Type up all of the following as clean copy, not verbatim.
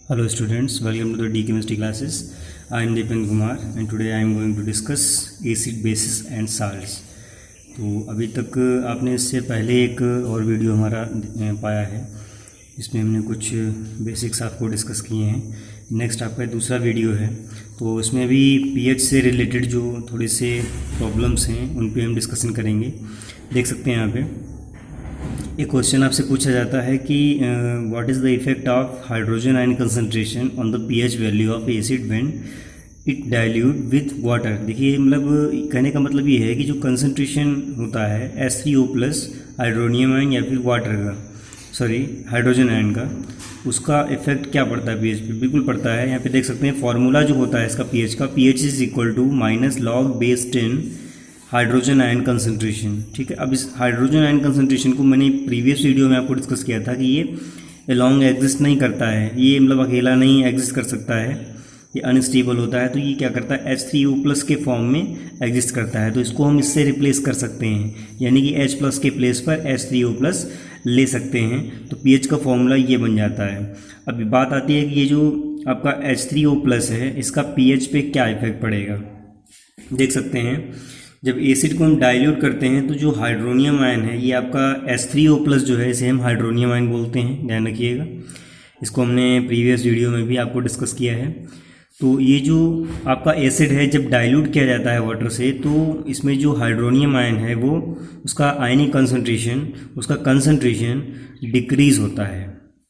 Hello students, welcome to the D Chemistry classes. I am Deepan Kumar and today I am going to discuss acid, bases and salts. तो अभी तक आपने इससे पहले एक और वीडियो हमारा पाया है, इसमें हमने कुछ बेसिक्स आपको डिस्कस किए हैं। नेक्स्ट आपका दूसरा वीडियो है, तो इसमें भी पीएच से रिलेटेड जो थोड़े से प्रॉब्लम्स हैं उन पे हम डिस्कशन करेंगे। देख सकते हैं यहाँ पे एक क्वेश्चन आपसे पूछा जाता है कि what is the effect of hydrogen ion concentration on the pH value of acid when it dilute with water. देखिए, मतलब कहने का मतलब ये है कि जो कंसंट्रेशन होता है H3O प्लस हाइड्रोनियम आयन या फिर वाटर का, हाइड्रोजन आयन का, उसका इफेक्ट क्या पड़ता है पीएच पे। बिल्कुल पड़ता है। यहाँ पे देख सकते हैं फॉर्मूला जो होता है इसका पीएच का, pH is equal to minus log base 10 hydrogen ion concentration. ठीक है, अब इस हाइड्रोजन आयन कंसंट्रेशन को मैंने प्रीवियस वीडियो में आपको डिस्कस किया था कि ये लॉन्ग एग्जिस्ट नहीं करता है, ये मतलब अकेला नहीं एग्जिस्ट कर सकता है, ये अनस्टेबल होता है। तो ये क्या करता है, H3O प्लस के फॉर्म में एग्जिस्ट करता है। तो इसको हम इससे रिप्लेस कर सकते हैं, यानी कि H प्लस के प्लेस पर H3O प्लस ले सकते हैं। तो पीएच का फॉर्मूला ये बन जाता है। अभी बात आती है कि ये जो आपका H3O प्लस है इसका पीएच पे क्या इफेक्ट पड़ेगा। देख सकते हैं, जब एसिड को हम डाइल्यूट करते हैं तो जो हाइड्रोनियम आयन है ये आपका H3O प्लस जो है इसे हम हाइड्रोनियम आयन बोलते हैं, ध्यान रखिएगा। इसको हमने प्रीवियस वीडियो में भी आपको डिस्कस किया है। तो ये जो आपका एसिड है जब डाइल्यूट किया जाता है वाटर से, तो इसमें जो हाइड्रोनियम आयन है वो उसका आयनिक कंसंट्रेशन, उसका कंसंट्रेशन डिक्रीज़ होता है।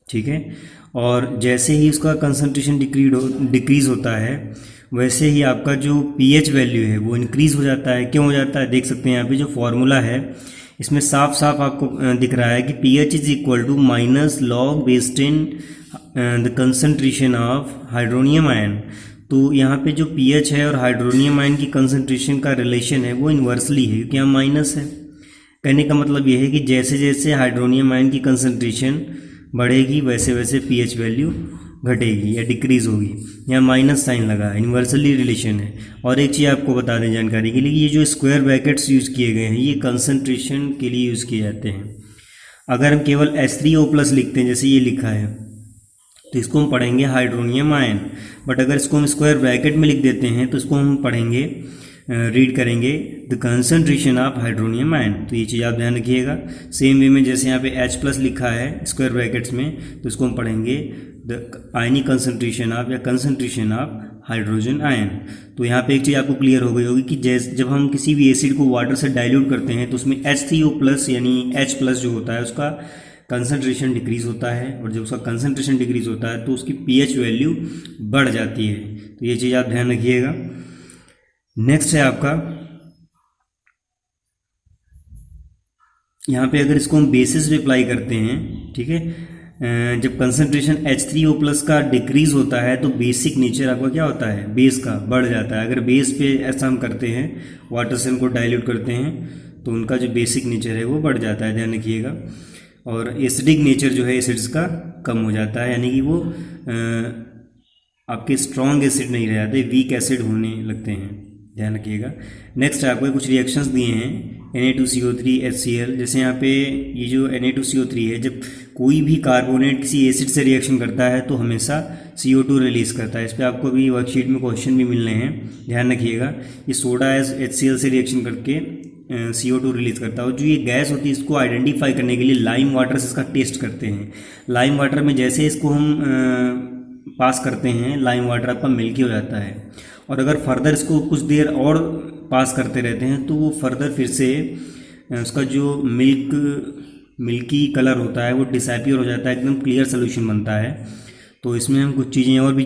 ठीक है, और जैसे ही उसका कंसंट्रेशन डिक्रीज़ होता है वैसे ही आपका जो पीएच वैल्यू है वो इंक्रीज़ हो जाता है। क्यों हो जाता है, देख सकते हैं यहाँ पे जो फॉर्मूला है इसमें साफ साफ आपको दिख रहा है कि pH is equal to minus log base 10 the concentration of hydronium ion. तो यहाँ पे जो पीएच है और हाइड्रोनियम आयन की कंसंट्रेशन का रिलेशन है वो इन्वर्सली है, क्योंकि यहाँ माइनस है। कहने का मतलब ये है कि जैसे जैसे हाइड्रोनियम आयन की कंसंट्रेशन बढ़ेगी वैसे वैसे पीएच वैल्यू घटेगी या डिक्रीज़ होगी। यहाँ माइनस साइन लगा है, इन्वर्सली रिलेशन है। और एक चीज़ आपको बता दें जानकारी के लिए, ये जो स्क्वायर ब्रैकेट्स यूज़ किए गए हैं ये कंसंट्रेशन के लिए यूज़ किए जाते हैं। अगर हम केवल H3O प्लस लिखते हैं जैसे ये लिखा है तो इसको हम पढ़ेंगे हाइड्रोनियम आयन, बट अगर इसको हम स्क्वायर ब्रैकेट में लिख देते हैं तो इसको हम पढ़ेंगे, रीड करेंगे the concentration of hydronium ion. तो ये चीज़ आप ध्यान रखिएगा। सेम वे में जैसे यहाँ पे H प्लस लिखा है स्क्वायर ब्रैकेट्स में, तो इसको हम पढ़ेंगे द आयनिक कंसंट्रेशन ऑफ या कंसंट्रेशन ऑफ हाइड्रोजन आयन। तो यहाँ पे एक चीज़ आपको क्लियर हो गई होगी कि जब हम किसी भी एसिड को वाटर से डाइल्यूट करते हैं तो उसमें H3O प्लस यानी H प्लस जो होता है उसका कंसंट्रेशन डिक्रीज़ होता है, और जब उसका कंसंट्रेशन डिक्रीज़ होता है तो उसकी पीएच वैल्यू बढ़ जाती है। तो ये चीज़ आप ध्यान रखिएगा। नेक्स्ट है आपका, यहाँ पे अगर इसको हम बेसिस पे अप्लाई करते हैं, ठीक है, जब कंसंट्रेशन H3O प्लस का डिक्रीज़ होता है तो बेसिक नेचर आपका क्या होता है, बेस का बढ़ जाता है। अगर बेस पे ऐसा हम करते हैं, वाटर से उनको डाइल्यूट करते हैं तो उनका जो बेसिक नेचर है वो बढ़ जाता है, ध्यान रखिएगा। और एसिडिक नेचर जो है एसिड्स का कम हो जाता है, यानी कि वो आपके स्ट्रॉन्ग एसिड नहीं रह जाते, वीक एसिड होने लगते हैं, ध्यान रखिएगा। नेक्स्ट आपको कुछ रिएक्शंस दिए हैं Na2CO3 HCl। जैसे यहाँ पे ये जो Na2CO3 है, जब कोई भी कार्बोनेट किसी एसिड से रिएक्शन करता है तो हमेशा CO2 रिलीज़ करता है। इस पर आपको भी वर्कशीट में क्वेश्चन भी मिलने हैं, ध्यान रखिएगा। ये सोडा HCl से रिएक्शन करके CO2 रिलीज़ करता है। और जो ये गैस होती है इसको आइडेंटिफाई करने के लिए लाइम वाटर से इसका टेस्ट करते हैं। लाइम वाटर में जैसे इसको हम पास करते हैं, लाइम वाटर आपका मिल्की हो जाता है, और अगर फर्दर इसको कुछ देर और पास करते रहते हैं तो वो फर्दर फिर से उसका जो मिल्की कलर होता है वो डिसअपीयर हो जाता है, एकदम क्लियर सोल्यूशन बनता है। तो इसमें हम कुछ चीज़ें और भी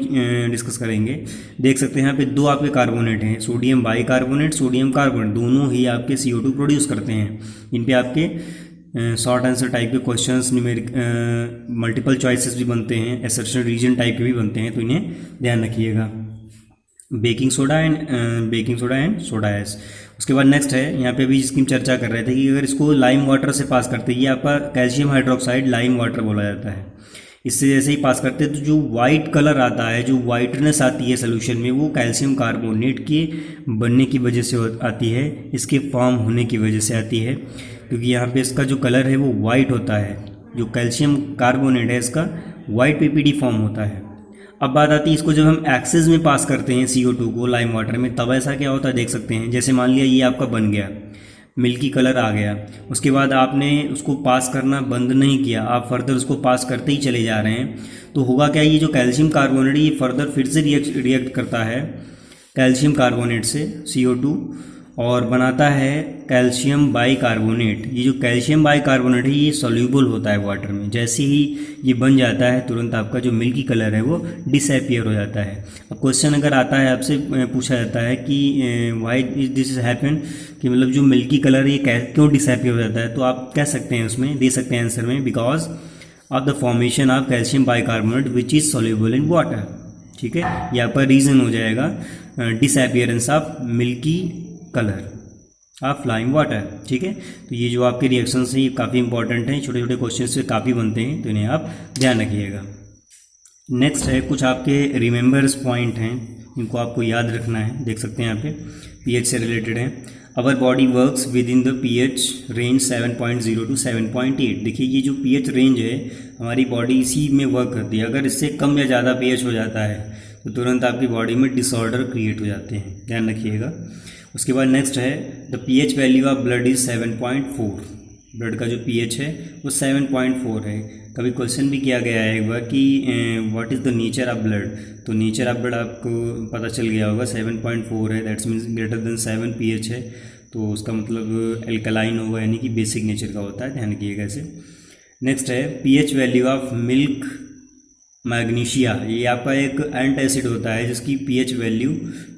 डिस्कस करेंगे। देख सकते हैं यहाँ पे दो आपके कार्बोनेट हैं, सोडियम बाइकार्बोनेट, सोडियम कार्बोनेट, दोनों ही आपके CO2 प्रोड्यूस करते हैं। इन पे आपके शॉर्ट आंसर टाइप के क्वेश्चंस, न्यूमेरिक मल्टीपल चॉइसेस भी बनते हैं, असर्शन रीजन टाइप के भी बनते हैं, तो इन्हें ध्यान रखिएगा। Baking soda and soda ash. उसके बाद नेक्स्ट है, यहाँ पे भी जिसकी हम चर्चा कर रहे थे कि अगर इसको लाइम वाटर से पास करते हैं, ये आपका कैल्शियम हाइड्रोक्साइड लाइम वाटर बोला जाता है। इससे जैसे ही पास करते हैं तो जो वाइट कलर आता है, जो वाइटनेस आती है सोल्यूशन में, वो कैल्शियम कार्बोनेट के बनने की वजह से आती है, इसके फॉर्म होने की वजह से आती है। क्योंकि यहाँ पे इसका जो कलर है वो वाइट होता है, जो कैल्शियम कार्बोनेट है इसका वाइट PPD फॉर्म होता है। अब बात आती है इसको जब हम एक्सेस में पास करते हैं CO2 को लाइम वाटर में, तब ऐसा क्या होता है देख सकते हैं। जैसे मान लिया ये आपका बन गया, मिल्की कलर आ गया, उसके बाद आपने उसको पास करना बंद नहीं किया, आप फर्दर उसको पास करते ही चले जा रहे हैं, तो होगा क्या, ये जो कैल्शियम कार्बोनेट ये फर्दर फिर से रिएक्ट करता है कैल्शियम कार्बोनेट से CO2 और बनाता है कैल्शियम बाइकार्बोनेट। ये जो कैल्शियम बाइकार्बोनेट है ये सॉल्यूबल होता है वाटर में। जैसे ही ये बन जाता है तुरंत आपका जो मिल्की कलर है वो डिसअपियर हो जाता है। अब क्वेश्चन अगर आता है आपसे पूछा जाता है कि व्हाई दिस इज हैपन, कि मतलब जो मिल्की कलर ये क्यों डिसअपियर हो जाता है, तो आप कह सकते हैं उसमें दे सकते हैं आंसर में, because of the formation of calcium bicarbonate which is soluble in water. ठीक है, ये आपका रीज़न हो जाएगा disappearance of milky colour of lime water. ठीक है, तो ये जो आपके रिएक्शंस हैं ये काफ़ी इंपॉर्टेंट हैं, छोटे छोटे क्वेश्चन से काफ़ी बनते हैं, तो इन्हें आप ध्यान रखिएगा। नेक्स्ट है कुछ आपके रिमेंबर्स पॉइंट हैं, इनको आपको याद रखना है, देख सकते हैं यहाँ पे पीएच से रिलेटेड है। Our body works with in the pH range 7.0 to 7.8। देखिए ये जो पीएच रेंज है हमारी बॉडी इसी में वर्क करती है। अगर इससे कम या ज़्यादा पीएच हो जाता है तो तुरंत आपकी बॉडी में डिसऑर्डर क्रिएट हो जाते हैं, ध्यान रखिएगा। उसके बाद नेक्स्ट है the pH value of blood is 7.4। Blood का जो पीएच है वो 7.4 है। कभी क्वेश्चन भी किया गया है एक बार कि what is the nature of blood, तो नेचर ऑफ ब्लड आपको पता चल गया होगा 7.4 है, that's means greater than 7 pH है, तो उसका मतलब एल्कलाइन होगा, यानी कि बेसिक नेचर का होता है, ध्यान रखिएगा ऐसे। नेक्स्ट है pH value of milk magnesia. ये आपका एक एंट एसिड होता है जिसकी पीएच वैल्यू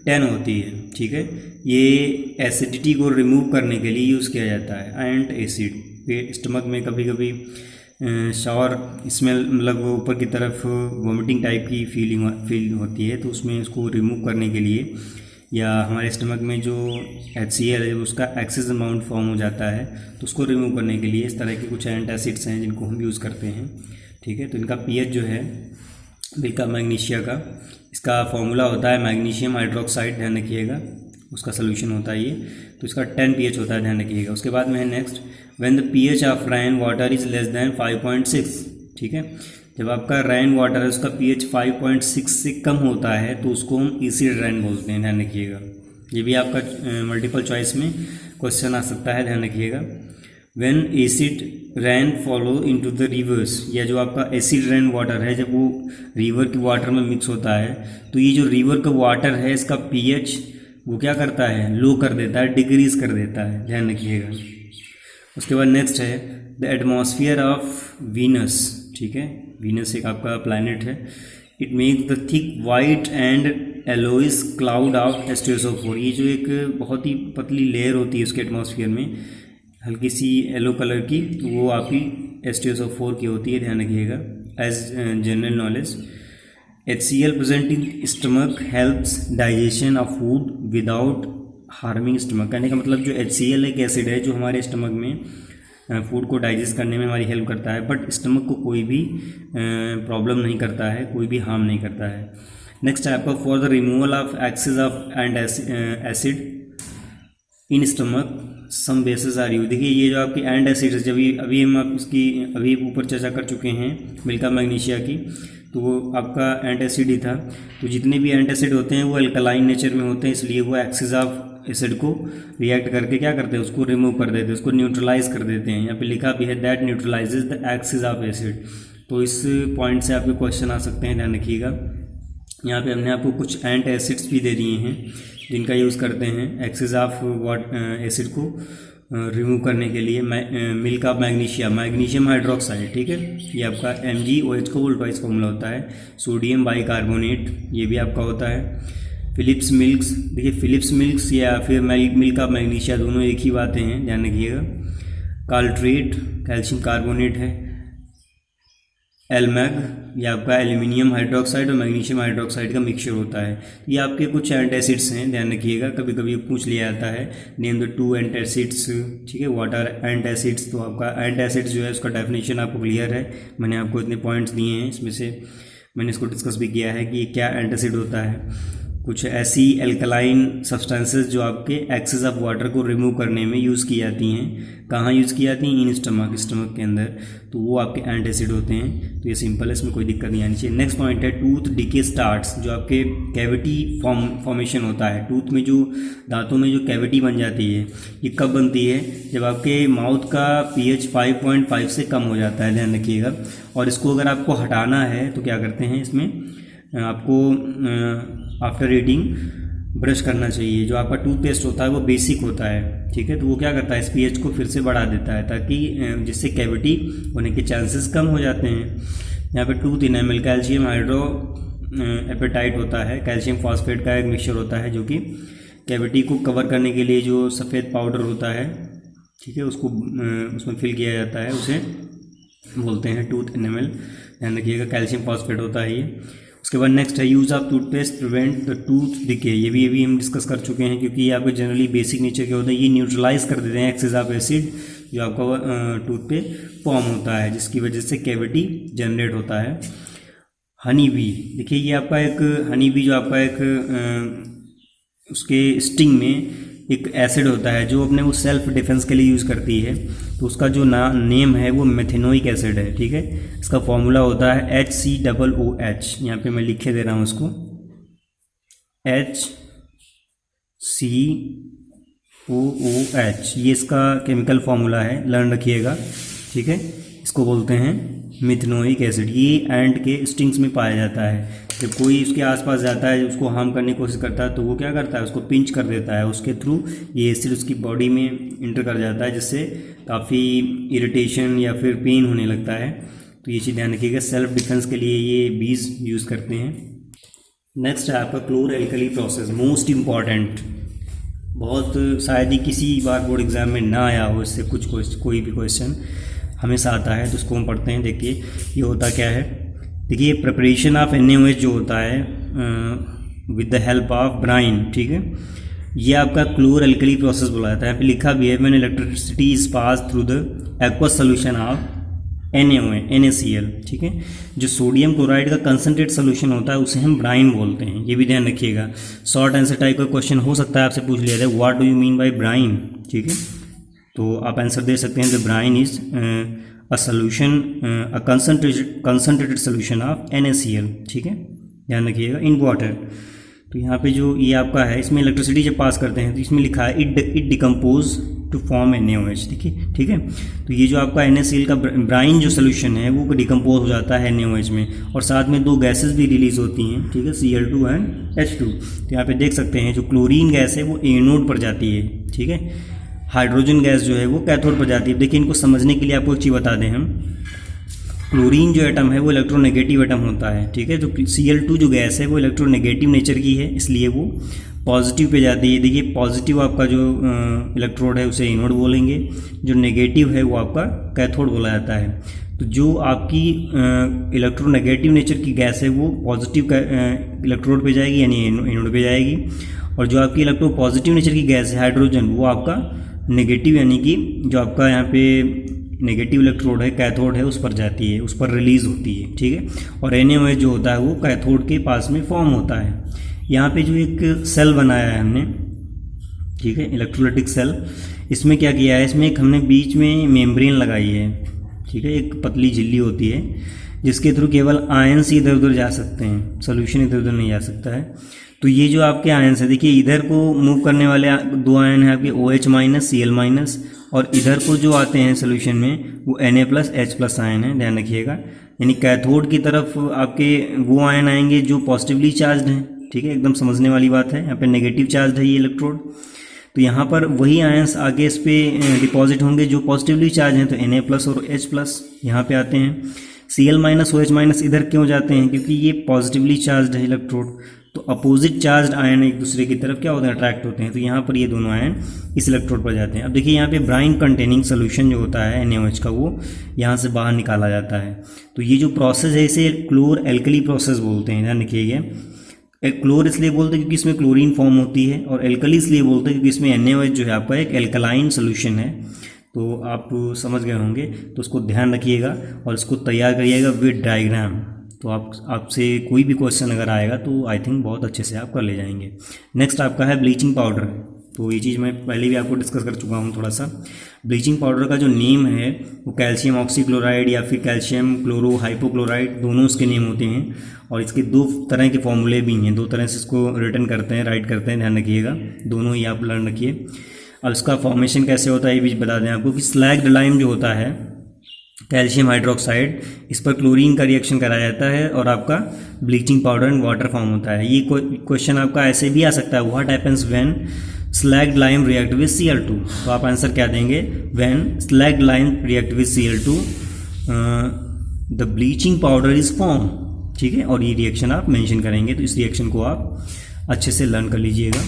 10 होती है। ठीक है, ये एसिडिटी को रिमूव करने के लिए यूज़ किया जाता है एंट एसिड। स्टमक में कभी कभी शॉर स्मेल, मतलब वो ऊपर की तरफ वोमिटिंग टाइप की फील होती है, तो उसमें इसको रिमूव करने के लिए, या हमारे स्टमक में जो HCl है उसका एक्सेस अमाउंट फॉर्म हो जाता है तो उसको रिमूव करने के लिए इस तरह के कुछ एंट एसिड्स हैं जिनको हम यूज़ करते हैं। ठीक है, तो इनका पीएच जो है मिल्का मैग्नीशिया का, इसका फॉर्मूला होता है मैग्नीशियम हाइड्रोक्साइड, ध्यान रखिएगा, उसका सोल्यूशन होता है ये, तो इसका 10 pH होता है, ध्यान रखिएगा। उसके बाद में है next when the pH of rain water is less than 5.6। ठीक है, जब आपका रेन वाटर है उसका पीएच 5.6 से कम होता है तो उसको हम एसिड रेन बोलते हैं, ध्यान रखिएगा। ये भी आपका मल्टीपल चॉइस में क्वेश्चन आ सकता है, ध्यान रखिएगा। When acid rain follow into the reverse, या जो आपका एसिड रेन वाटर है जब वो रिवर के वाटर में मिक्स होता है तो ये जो रिवर का वाटर है इसका पीएच वो क्या करता है, लो कर देता है, डिक्रीज कर देता है, ध्यान रखिएगा। उसके बाद नेक्स्ट है द एटमॉस्फेयर ऑफ वीनस। ठीक है, वीनस एक आपका प्लैनेट है। It makes the thick white and yellowish cloud of H2SO4। ये जो एक बहुत ही पतली लेयर होती है उसके एटमॉस्फेयर में, हल्की सी येलो कलर की, वो आपकी H2SO4 की होती है, ध्यान रखिएगा। As general knowledge HCl present in stomach helps digestion of food without harming stomach. कहने का मतलब जो HCl एक एसिड है जो हमारे स्टमक में फूड को डाइजेस्ट करने में हमारी हेल्प करता है, बट स्टमक को कोई भी प्रॉब्लम नहीं करता है, कोई भी हार्म नहीं करता है। नेक्स्ट है आपका for the removal of excess of and acid in stomach some bases are use. देखिए ये जो आपकी एंड एसिड है, जब अभी हम आप इसकी अभी ऊपर चर्चा कर चुके हैं मिल्का मैग्नीशिया की, तो वो आपका एंट एसिड ही था। तो जितने भी एंट एसिड होते हैं वो अल्कलाइन नेचर में होते हैं, इसलिए वो एक्सेस ऑफ एसिड को रिएक्ट करके क्या करते हैं, उसको रिमूव कर देते हैं, उसको न्यूट्रलाइज कर देते हैं। यहाँ पे लिखा भी है that neutralizes the excess of acid. तो इस पॉइंट से आपके क्वेश्चन आ सकते हैं, ध्यान रखिएगा। यहाँ पे हमने आपको कुछ एंट एसिड्स भी दे दिए हैं जिनका यूज़ करते हैं एक्सेस ऑफ एसिड को रिमूव करने के लिए। Milk of magnesia, magnesium hydroxide, ठीक है, ये आपका MgOH का वोल्ट वाइज फॉर्मूला होता है। सोडियम बाइकार्बोनेट, ये भी आपका होता है। फिलिप्स मिल्क्स, देखिए फिलिप्स मिल्क्स या फिर मिल्क ऑफ मैग्नीशिया दोनों एक ही बातें हैं, ध्यान रखिएगा। काल्ट्रेट कैल्शियम कार्बोनेट है। एलमैग, ये आपका एल्यूमिनियम हाइड्रोक्साइड और मैग्नीशियम हाइड्रोक्साइड का मिक्सचर होता है। ये आपके कुछ एंटासिड्स हैं, ध्यान रखिएगा, कभी कभी पूछ लिया जाता है नेम द 2 एंटासिड्स, ठीक है, व्हाट आर एंटासिड्स। तो आपका एंटासिड्स जो है उसका डेफिनेशन आपको क्लियर है, मैंने आपको इतने पॉइंट्स दिए हैं, इसमें से मैंने इसको डिस्कस भी किया है कि क्या एंटासिड होता है। कुछ ऐसी एल्कलाइन सब्सटेंसेस जो आपके एक्सेस ऑफ वाटर को रिमूव करने में यूज़ की जाती हैं। कहाँ यूज़ की जाती हैं? इन स्टमक के अंदर, तो वो आपके एंटासिड होते हैं। तो ये सिंपल है, इसमें कोई दिक्कत नहीं आनी चाहिए। नेक्स्ट पॉइंट है टूथ डिके स्टार्ट्स, जो आपके कैविटी फॉर्मेशन होता है, टूथ में जो दांतों में जो कैविटी बन जाती है, ये कब बनती है? जब आपके माउथ का pH 5.5 से कम हो जाता है, ध्यान रखिएगा। और इसको अगर आपको हटाना है तो क्या करते हैं, इसमें आपको आफ्टर ईटिंग ब्रश करना चाहिए। जो आपका टूथपेस्ट होता है वो बेसिक होता है, ठीक है, तो वो क्या करता है, इस pH को फिर से बढ़ा देता है, ताकि जिससे कैविटी होने के चांसेस कम हो जाते हैं। यहाँ पे tooth enamel calcium hydro apatite होता है, कैल्शियम फॉस्फेट का एक मिक्सचर होता है, जो कि कैविटी को कवर करने के लिए जो सफ़ेद पाउडर होता है, ठीक है, उसको उसमें फिल किया जाता है, उसे बोलते हैं टूथ इनेमल। ध्यान रखिएगा, कैल्शियम फॉस्फेट होता है ये। उसके बाद नेक्स्ट है use of toothpaste prevent the tooth decay. ये भी हम डिस्कस कर चुके हैं, क्योंकि ये आपके जनरली बेसिक नेचर के होते हैं। ये न्यूट्रलाइज कर देते हैं एक्सेस ऑफ एसिड जो आपका टूथ पे फॉर्म होता है, जिसकी वजह से कैविटी जनरेट होता है। हनी बी, देखिए ये आपका एक हनी बी जो आपका एक उसके स्टिंग में एक एसिड होता है जो अपने वो सेल्फ डिफेंस के लिए यूज़ करती है। तो उसका जो नेम है वो मेथेनोइक एसिड है, ठीक है। इसका फॉर्मूला होता है HCOOH, यहाँ पे मैं लिखे दे रहा हूँ उसको, HCOOH, ये इसका केमिकल फार्मूला है, लर्न रखिएगा, ठीक है। इसको बोलते हैं मेथेनोइक एसिड। ये एंट के स्टिंग्स में पाया जाता है। जब कोई उसके आसपास जाता है, उसको हार्म करने की कोशिश करता है, तो वो क्या करता है, उसको पिंच कर देता है, उसके थ्रू ये एसिड उसकी बॉडी में इंटर कर जाता है, जिससे काफ़ी इरिटेशन या फिर पेन होने लगता है। तो ये चीज़ ध्यान रखिएगा, सेल्फ डिफेंस के लिए ये बीज यूज़ करते हैं। नेक्स्ट है आपका क्लोर एल्कली प्रोसेस, मोस्ट इम्पॉर्टेंट, बहुत शायद ही किसी बार बोर्ड एग्जाम में ना आया हो इससे कोई भी क्वेश्चन हमेशा आता है, तो उसको हम पढ़ते हैं। देखिए ये होता क्या है, देखिए प्रिपरेशन ऑफ NaOH जो होता है with the help of Bryan, ठीक है, ये आपका क्लोर एल्कली प्रोसेस बोला जाता है। यहाँ पे लिखा भी है, when electricity is pass through the aqueous solution of NaCl, ठीक है। जो सोडियम क्लोराइड का कंसनट्रेट सोल्यूशन होता है उसे हम ब्राइन बोलते हैं, ये भी ध्यान रखिएगा। शॉर्ट आंसर टाइप का क्वेश्चन हो सकता है, आपसे पूछ लिया जाए what do you mean by brine, ठीक है, तो आप आंसर दे सकते हैं the brine is a solution, a concentrated solution of NaCl, ठीक है, ध्यान रखिएगा, इन वाटर। तो यहाँ पे जो ये आपका है, इसमें इलेक्ट्रिसिटी जब पास करते हैं तो इसमें लिखा है it decompose to form NaOH, देखिए, ठीक है। तो ये जो आपका NaCl का ब्राइन जो सोल्यूशन है वो डिकम्पोज हो जाता है NaOH में, और साथ में दो गैसेस भी रिलीज होती हैं, ठीक है, Cl2 एंड H2। तो यहाँ पे देख सकते हैं जो क्लोरीन गैस है वो एनोड पर जाती है, ठीक है, हाइड्रोजन गैस जो है वो कैथोड पर जाती है। देखिए इनको समझने के लिए आपको एक चीज़ बता दें हम, क्लोरीन जो एटम है वो इलेक्ट्रोनेगेटिव एटम होता है, ठीक है। तो Cl2 जो गैस है वो इलेक्ट्रोनेगेटिव नेचर की है, इसलिए वो पॉजिटिव पे जाती है। देखिए पॉजिटिव आपका जो इलेक्ट्रोड है उसे एनोड बोलेंगे, जो नेगेटिव है वो आपका कैथोड बोला जाता है। तो जो आपकी इलेक्ट्रोनेगेटिव नेचर की गैस है वो पॉजिटिव इलेक्ट्रोड पे जाएगी, यानी एनोड पे जाएगी, और जो आपकी इलेक्ट्रो पॉजिटिव नेचर की गैस है हाइड्रोजन, वो आपका नेगेटिव, यानी कि जो आपका यहाँ पे नेगेटिव इलेक्ट्रोड है, कैथोड है, उस पर जाती है, उस पर रिलीज होती है, ठीक है। और NaOH जो होता है वो कैथोड के पास में फॉर्म होता है। यहाँ पे जो एक सेल बनाया है हमने, ठीक है, इलेक्ट्रोलाइटिक सेल, इसमें क्या किया है, इसमें एक हमने बीच में मेम्ब्रेन लगाई है, ठीक है, एक पतली झिल्ली होती है जिसके थ्रू केवल आयंस इधर उधर जा सकते हैं, सोल्यूशन इधर उधर नहीं जा सकता है। तो ये जो आपके आयंस है, देखिए इधर को मूव करने वाले दो आयन हैं आपके OH- Cl-, और इधर को जो आते हैं सोल्यूशन में वो Na+H+ आयन है, ध्यान रखिएगा। यानी कैथोड की तरफ आपके वो आयन आएंगे जो पॉजिटिवली चार्ज हैं, ठीक है, एकदम समझने वाली बात है। यहाँ पे नेगेटिव चार्ज है ये इलेक्ट्रोड, तो यहाँ पर वही आयंस आगे इस पर डिपॉजिट होंगे जो पॉजिटिवली चार्ज हैं, तो Na+ और H+ यहाँ पे आते हैं। Cl- OH- इधर क्यों जाते हैं, क्योंकि ये पॉजिटिवली चार्ज है इलेक्ट्रोड, तो अपोजिट चार्ज आयन एक दूसरे की तरफ क्या होते हैं, अट्रैक्ट होते हैं, तो यहाँ पर ये दोनों आयन इस इलेक्ट्रोड पर जाते हैं। अब देखिए यहाँ पे ब्राइन कंटेनिंग सोल्यूशन जो होता है NaOH का, वो यहाँ से बाहर निकाला जाता है। तो ये जो प्रोसेस है इसे क्लोर एल्कली प्रोसेस बोलते हैं, ध्यान रखिएगा। क्लोर इसलिए बोलते हैं क्योंकि इसमें क्लोरीन फॉर्म होती है, और एल्कली इसलिए बोलते हैं क्योंकि इसमें NaOH जो है आपका एक एल्कलाइन सोल्यूशन है। तो आप समझ गए होंगे, तो उसको ध्यान रखिएगा और इसको तैयार करिएगा विद डायग्राम, तो आपसे कोई भी क्वेश्चन अगर आएगा तो आई थिंक बहुत अच्छे से आप कर ले जाएंगे। नेक्स्ट आपका है ब्लीचिंग पाउडर। तो ये चीज़ मैं पहले भी आपको डिस्कस कर चुका हूँ थोड़ा सा। ब्लीचिंग पाउडर का जो नेम है वो कैल्शियम ऑक्सीक्लोराइड या फिर कैल्शियम क्लोरो हाइपोक्लोराइड, दोनों इसके नेम होते हैं। और इसके दो तरह के फॉर्मूले भी हैं, दो तरह से इसको रिटर्न करते हैं, राइट करते हैं, ध्यान रखिएगा, दोनों ही आप लर्न रखिए। अब इसका फॉर्मेशन कैसे होता है ये भी बता दें आपको कि स्लैग्ड लाइम जो होता है कैल्शियम हाइड्रोक्साइड, इस पर क्लोरीन का रिएक्शन कराया जाता है और आपका bleaching powder and water form होता है। ये क्वेश्चन आपका ऐसे भी आ सकता है, what happens when slagged lime react with Cl2। तो आप आंसर क्या देंगे, when slagged lime react with Cl2 the bleaching powder is form, ठीक है। और ये रिएक्शन आप मेंशन करेंगे, तो इस रिएक्शन को आप अच्छे से लर्न कर लीजिएगा।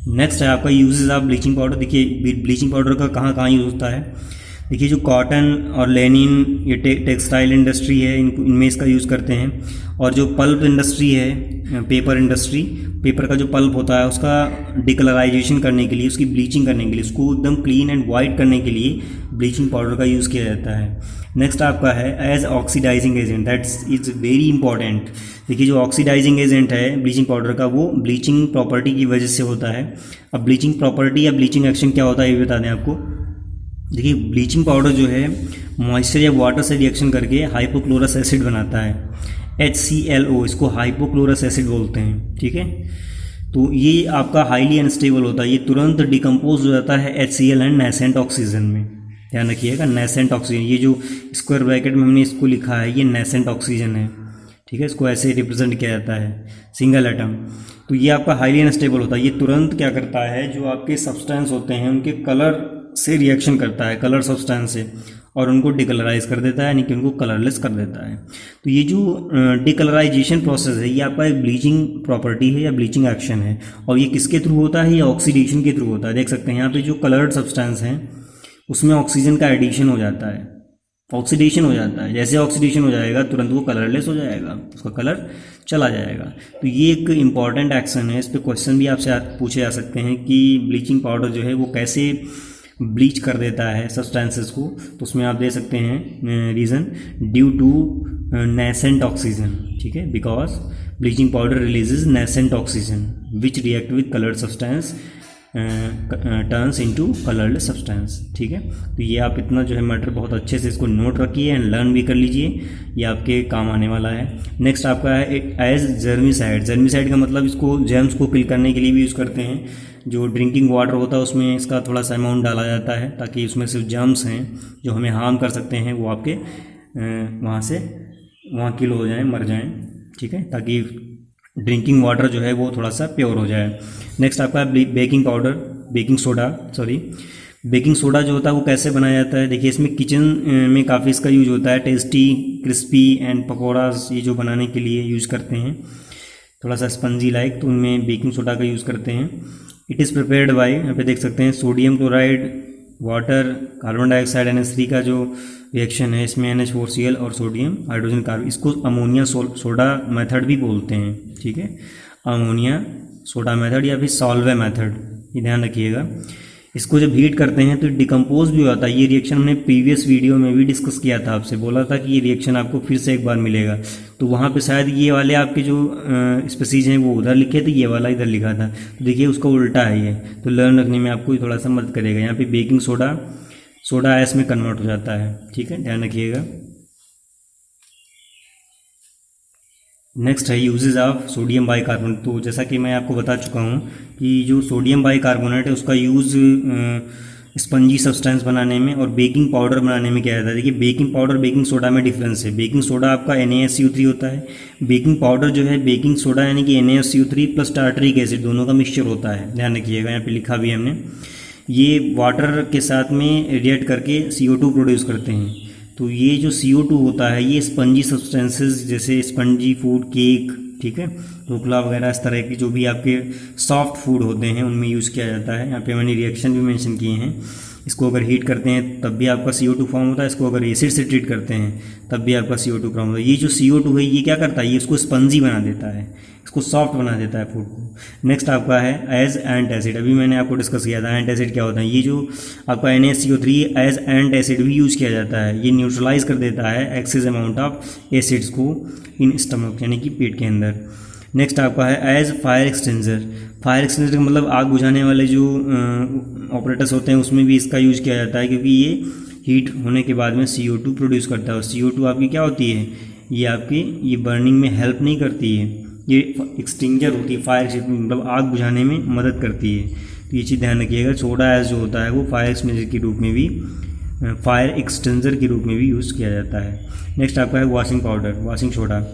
नेक्स्ट है आपका यूजेस ऑफ ब्लीचिंग पाउडर। देखिए ब्लीचिंग पाउडर का कहाँ कहाँ यूज़ होता है। देखिए जो कॉटन और लेनिन, ये टेक्सटाइल इंडस्ट्री है, इनमें इसका यूज़ करते हैं। और जो पल्प इंडस्ट्री है, पेपर इंडस्ट्री, पेपर का जो पल्प होता है उसका डिकलराइजेशन करने के लिए, उसकी ब्लीचिंग करने के लिए, उसको एकदम क्लीन एंड वाइट करने के लिए ब्लीचिंग पाउडर का यूज़ किया जाता है। नेक्स्ट आपका है as oxidizing agent, that's is very important. देखिए जो ऑक्सीडाइजिंग एजेंट है ब्लीचिंग पाउडर का, वो ब्लीचिंग प्रॉपर्टी की वजह से होता है। अब ब्लीचिंग प्रॉपर्टी या ब्लीचिंग एक्शन क्या होता है ये बता दें आपको। देखिए ब्लीचिंग पाउडर जो है मॉइस्चर या वाटर से रिएक्शन करके हाइपोक्लोरस एसिड बनाता है, HClO, इसको हाइपोक्लोरस एसिड बोलते हैं, ठीक है। तो ये आपका हाईली अनस्टेबल होता है, ये तुरंत डिकम्पोज हो जाता है HCl एंड नेसेंट ऑक्सीजन में, ध्यान रखिएगा, नेसेंट ऑक्सीजन। ये जो स्क्वायर ब्रैकेट में हमने इसको लिखा है ये नेसेंट ऑक्सीजन है, ठीक है। इसको ऐसे रिप्रेजेंट किया जाता है, सिंगल एटम। तो ये आपका हाईली अनस्टेबल होता है, ये तुरंत क्या करता है, जो आपके सब्सटेंस होते हैं उनके कलर से रिएक्शन करता है, कलर सब्सटेंस से, और उनको डिकलराइज कर देता है, यानी कि उनको कलरलेस कर देता है। तो ये जो डिकलराइजेशन प्रोसेस है ये आपका एक ब्लीचिंग प्रॉपर्टी है या ब्लीचिंग एक्शन है। और ये किसके थ्रू होता है, ये ऑक्सीडेशन के थ्रू होता है। देख सकते हैं यहाँ पे जो कलर्ड सब्सटेंस हैं उसमें ऑक्सीजन का एडिशन हो जाता है, ऑक्सीडेशन हो जाता है। जैसे ऑक्सीडेशन हो जाएगा तुरंत वो कलरलेस हो जाएगा, उसका कलर चला जाएगा। तो ये एक इम्पॉर्टेंट एक्शन है, इस पर क्वेश्चन भी आपसे पूछे जा सकते हैं कि ब्लीचिंग पाउडर जो है वो कैसे ब्लीच कर देता है सब्सटेंसेस को। तो उसमें आप दे सकते हैं reason due to nascent oxygen, ठीक है, because bleaching powder releases nascent oxygen which react with coloured substance turns into coloured substance, ठीक है। तो ये आप इतना जो है मैटर बहुत अच्छे से इसको नोट रखिए एंड लर्न भी कर लीजिए, ये आपके काम आने वाला है। नेक्स्ट आपका है एज जर्मिसाइड। जर्मिसाइड का मतलब इसको जर्म्स को किल करने के लिए भी यूज़ करते हैं। जो ड्रिंकिंग वाटर होता है उसमें इसका थोड़ा सा अमाउंट डाला जाता है ताकि उसमें से जर्म्स हैं जो हमें हार्म कर सकते हैं वो आपके वहाँ किल हो जाएँ, मर जाएँ, ठीक है, ताकि ड्रिंकिंग वाटर जो है वो थोड़ा सा प्योर हो जाए। नेक्स्ट आपका बेकिंग पाउडर, बेकिंग सोडा जो होता है वो कैसे बनाया जाता है। देखिए इसमें किचन में काफ़ी इसका यूज होता है, टेस्टी, क्रिस्पी एंड पकौड़ाज ये जो बनाने के लिए यूज़ करते हैं, थोड़ा सा स्पंजी लाइक, तो उनमें बेकिंग सोडा का यूज़ करते हैं। इट इज़ प्रिपेयर्ड बाय, यहाँ पे देख सकते हैं, sodium chloride, water, carbon dioxide, NH3 का जो रिएक्शन है इसमें NH4Cl और सोडियम हाइड्रोजन कार्बन, इसको अमोनिया सोडा मेथड भी बोलते हैं, ठीक है, अमोनिया सोडा मेथड या फिर सॉल्वे मेथड, ये ध्यान रखिएगा। इसको जब हीट करते हैं तो डिकम्पोज भी होता है। ये रिएक्शन हमने प्रीवियस वीडियो में भी डिस्कस किया था, आपसे बोला था कि ये रिएक्शन आपको फिर से एक बार मिलेगा, तो वहाँ पे शायद ये वाले आपके जो स्पीसीज हैं वो उधर लिखे थे, ये वाला इधर लिखा था, तो देखिए उसका उल्टा है ये, तो लर्न रखने में आपको थोड़ा सा मदद करेगा। यहाँ पे बेकिंग सोडा ऐश में कन्वर्ट हो जाता है, ठीक है, ध्यान रखिएगा। नेक्स्ट है यूजेज ऑफ सोडियम बाइकार्बोनेट। तो जैसा कि मैं आपको बता चुका हूँ कि जो सोडियम बाइकार्बोनेट है उसका यूज़ स्पंजी सब्सटेंस बनाने में और बेकिंग पाउडर बनाने में किया जाता है। देखिए बेकिंग पाउडर बेकिंग सोडा में डिफरेंस है। बेकिंग सोडा आपका NaSCO3 होता है, बेकिंग पाउडर जो है बेकिंग सोडा यानी कि NaSCO3 प्लस टार्टरिक एसिड दोनों का मिक्सचर होता है, ध्यान रखिएगा, यहाँ पे लिखा भी है हमने। ये वाटर के साथ में रिएक्ट करके CO2 प्रोड्यूस करते हैं। तो ये जो CO2 होता है ये स्पंजी सब्सटेंसेस जैसे स्पंजी फूड, केक, ठीक है, ढोकला वगैरह, इस तरह की जो भी आपके सॉफ्ट फूड होते हैं उनमें यूज़ किया जाता है। यहाँ पे मैंने रिएक्शन भी मेंशन किए हैं। इसको अगर हीट करते हैं तब भी आपका CO2 फॉर्म होता है, इसको अगर एसिड से ट्रीट करते हैं तब भी आपका CO2 फॉर्म होता है। ये जो CO2 है ये क्या करता है, ये इसको स्पंजी बना देता है, इसको सॉफ्ट बना देता है फूड को। नेक्स्ट आपका है एज एंटासिड। अभी मैंने आपको डिस्कस किया था एंटासिड क्या होता है। ये जो आपका NaCO3 एज एंटासिड भी यूज़ किया जाता है। ये न्यूट्रलाइज कर देता है एक्सेस अमाउंट ऑफ एसिड्स को इन स्टमक यानी कि पेट के अंदर। नेक्स्ट आपका है एज फायर एक्सटेंजर। फायर एक्सटेंजर का मतलब आग बुझाने वाले जो ऑपरेटर्स होते हैं उसमें भी इसका यूज़ किया जाता है, क्योंकि ये हीट होने के बाद में CO2 प्रोड्यूस करता है। और CO2 आपकी क्या होती है, ये आपकी ये बर्निंग में हेल्प नहीं करती है, ये एक्सटिंजर होती है, फायर मतलब आग बुझाने में मदद करती है। तो ये चीज़ ध्यान रखिएगा। सोडा एज जो होता है वो फायर एक्सटेंजर के रूप में भी फायर एक्सटेंजर के रूप में भी यूज़ किया जाता है। नेक्स्ट आपका है washing powder, washing soda.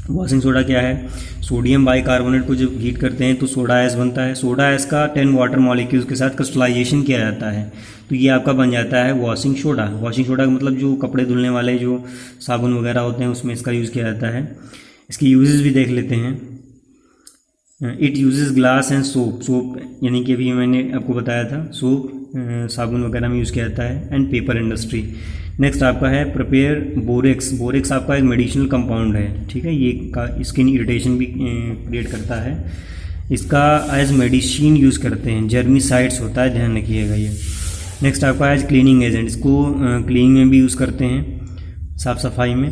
Washing soda क्या है, सोडियम बाइकार्बोनेट को जब हीट करते हैं तो सोडा एस बनता है। सोडा एस का 10 वाटर मॉलिक्यूल्स के साथ क्रिस्टलाइजेशन किया जाता है, तो ये आपका बन जाता है वॉशिंग सोडा। वॉशिंग सोडा का मतलब जो कपड़े धुलने वाले जो साबुन वगैरह होते हैं उसमें इसका यूज़ किया जाता है। इसके यूजेस भी देख लेते हैं। It uses glass and soap. Soap यानी कि अभी मैंने आपको बताया था सोप साबुन वगैरह में यूज़ किया जाता है, एंड पेपर इंडस्ट्री। नेक्स्ट आपका है प्रिपेयर बोरेक्स। बोरेक्स आपका एक मेडिसिनल कंपाउंड है, ठीक है, ये स्किन इरिटेशन भी क्रिएट करता है। इसका एज मेडिसिन यूज़ करते हैं, जर्मीसाइड्स होता है, ध्यान रखिएगा ये। नेक्स्ट आपका एज क्लीनिंग एजेंट, इसको क्लीनिंग में भी यूज़ करते हैं, साफ़ सफाई में।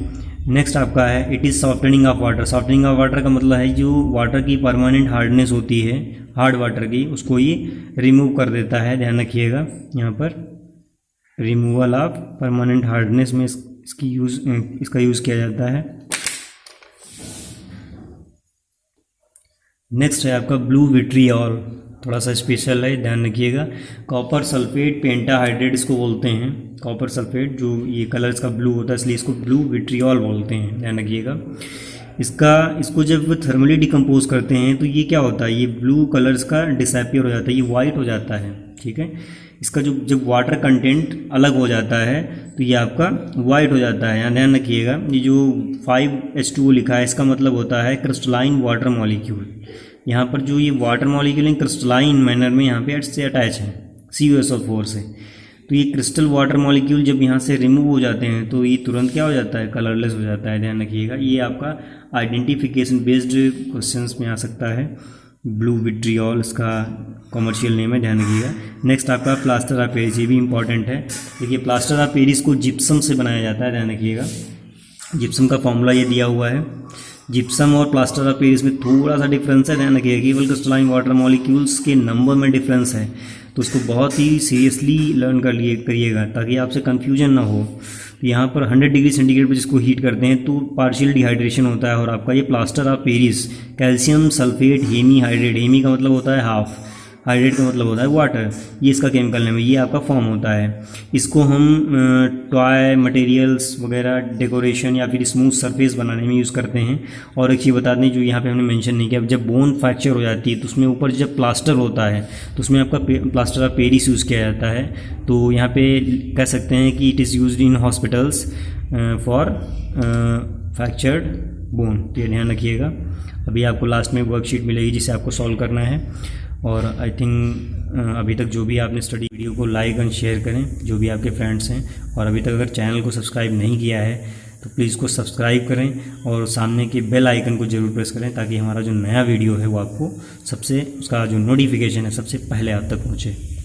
नेक्स्ट आपका है it is softening of water. Softening of water का मतलब है जो वाटर की परमानेंट हार्डनेस होती है, हार्ड वाटर की, उसको ये रिमूव कर देता है, ध्यान रखिएगा यहाँ पर रिमूवल ऑफ परमानेंट हार्डनेस में इसका यूज़ किया जाता है। नेक्स्ट है आपका ब्लू विट्रियोल, थोड़ा सा स्पेशल है, ध्यान रखिएगा। कॉपर सल्फेट पेंटाहाइड्रेट इसको बोलते हैं। कॉपर सल्फेट जो ये कलर इसका ब्लू होता है इसलिए इसको ब्लू विट्रियोल बोलते हैं, ध्यान रखिएगा। इसको जब थर्मली डिकम्पोज करते हैं तो ये क्या होता है, ये ब्लू कलर इसका डिसअपियर हो जाता है, ये वाइट हो जाता है, ठीक है। इसका जब वाटर कंटेंट अलग हो जाता है तो ये आपका वाइट हो जाता है। यहाँ ध्यान रखिएगा, ये जो 5H2O लिखा है इसका मतलब होता है क्रिस्टलाइन वाटर मॉलिक्यूल। यहाँ पर जो ये वाटर मॉलिक्यूल क्रिस्टलाइन मैनर में यहाँ पे से अटैच है CuSO4 से। तो ये क्रिस्टल वाटर मॉलिक्यूल जब यहाँ से रिमूव हो जाते हैं तो ये तुरंत क्या हो जाता है, कलरलेस हो जाता है, ध्यान रखिएगा। ये आपका आइडेंटिफिकेशन बेस्ड क्वेश्चंस में आ सकता है। ब्लू विट्रियोल इसका कॉमर्शियल नेम है, ध्यान रखिएगा। नेक्स्ट आपका प्लास्टर ऑफ पेरिस, ये भी इंपॉर्टेंट है। देखिए प्लास्टर ऑफ पेरिस को जिप्सम से बनाया जाता है, ध्यान रखिएगा। जिप्सम का फॉर्मूला ये दिया हुआ है। जिप्सम और प्लास्टर ऑफ पेरिस में थोड़ा सा डिफरेंस है, ध्यान रखिएगा। केवल क्रिस्टलाइन वाटर मॉलिक्यूल्स के नंबर में डिफरेंस है, तो उसको बहुत ही सीरियसली लर्न करिएगा ताकि आपसे कन्फ्यूजन ना हो। तो यहाँ पर 100 डिग्री सेंटीग्रेड पर जिसको हीट करते हैं तो पार्शियल डिहाइड्रेशन होता है, और आपका ये plaster of Paris calcium sulphate hemihydrate, hemi का मतलब होता है हाफ, हाइड्रेट का मतलब होता है वाटर, ये इसका केमिकल नेम है, ये आपका फॉर्म होता है। इसको हम टॉय मटेरियल्स वगैरह डेकोरेशन या फिर स्मूथ सरफेस बनाने में यूज़ करते हैं। और एक चीज़ बता दें जो यहाँ पे हमने मेंशन नहीं किया, जब बोन फ्रैक्चर हो जाती है तो उसमें ऊपर जब प्लास्टर होता है तो उसमें आपका प्लास्टर ऑफ पेरिस यूज़ किया जाता है। तो यहाँ पे कह सकते हैं कि it is used in hospitals for fractured bone, तो ये ध्यान रखिएगा। अभी आपको लास्ट में वर्कशीट मिलेगी जिसे आपको सॉल्व करना है। और आई थिंक अभी तक जो भी आपने स्टडी वीडियो को लाइक एंड शेयर करें, जो भी आपके फ्रेंड्स हैं। और अभी तक अगर चैनल को सब्सक्राइब नहीं किया है तो प्लीज़ इसको सब्सक्राइब करें और सामने के बेल आइकन को ज़रूर प्रेस करें ताकि हमारा जो नया वीडियो है वो आपको उसका जो नोटिफिकेशन है सबसे पहले आप तक पहुँचे।